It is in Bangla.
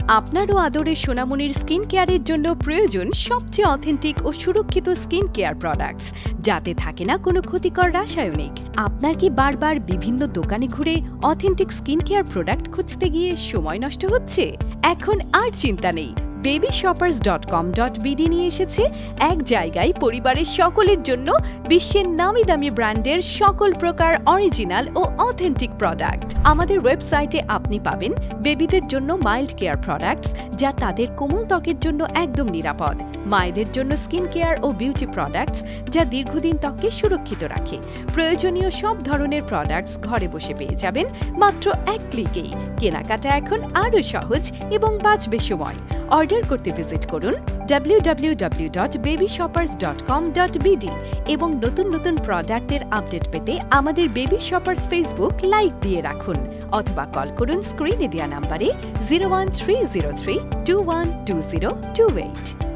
আপনারও আদরের সোনামণির স্কিন কেয়ারের জন্য প্রয়োজন সবচেয়ে অথেন্টিক ও সুরক্ষিত স্কিন কেয়ার প্রোডাক্টস, যাতে থাকে না কোনো ক্ষতিকর রাসায়নিক। আপনার কি বারবার বিভিন্ন দোকানে ঘুরে অথেন্টিক স্কিন কেয়ার প্রোডাক্ট খুঁজতে গিয়ে সময় নষ্ট হচ্ছে? এখন আর চিন্তা নেই। babyshoppers.com.bd নিয়ে এসেছে এক জায়গায় পরিবারের সকলের জন্য বিশ্বের নামি দামি ব্র্যান্ডের সকল প্রকার অরিজিনাল ও অথেন্টিক প্রোডাক্ট। আমাদের ওয়েবসাইটে আপনি পাবেন বেবিদের জন্য মাইল্ড কেয়ার প্রোডাক্টস, যা তাদের কোমল ত্বকের জন্য একদম নিরাপদ, মায়েদের জন্য স্কিন কেয়ার ও বিউটি প্রোডাক্টস, যা দীর্ঘদিন ত্বককে সুরক্ষিত রাখে। প্রয়োজনীয় সব ধরনের প্রোডাক্টস ঘরে বসে পেয়ে যাবেন মাত্র এক ক্লিকেই। কেনাকাটা এখন আরও সহজ এবং বাঁচবে সময়। অর্ডার করতে ভিজিট করুন www.babyshoppers.com.bd এবং নতুন নতুন প্রোডাক্টের আপডেট পেতে আমাদের বেবি শপার্স ফেসবুক লাইক দিয়ে রাখুন অথবা কল করুন স্ক্রিনে দেওয়া নম্বরে 01303 212028।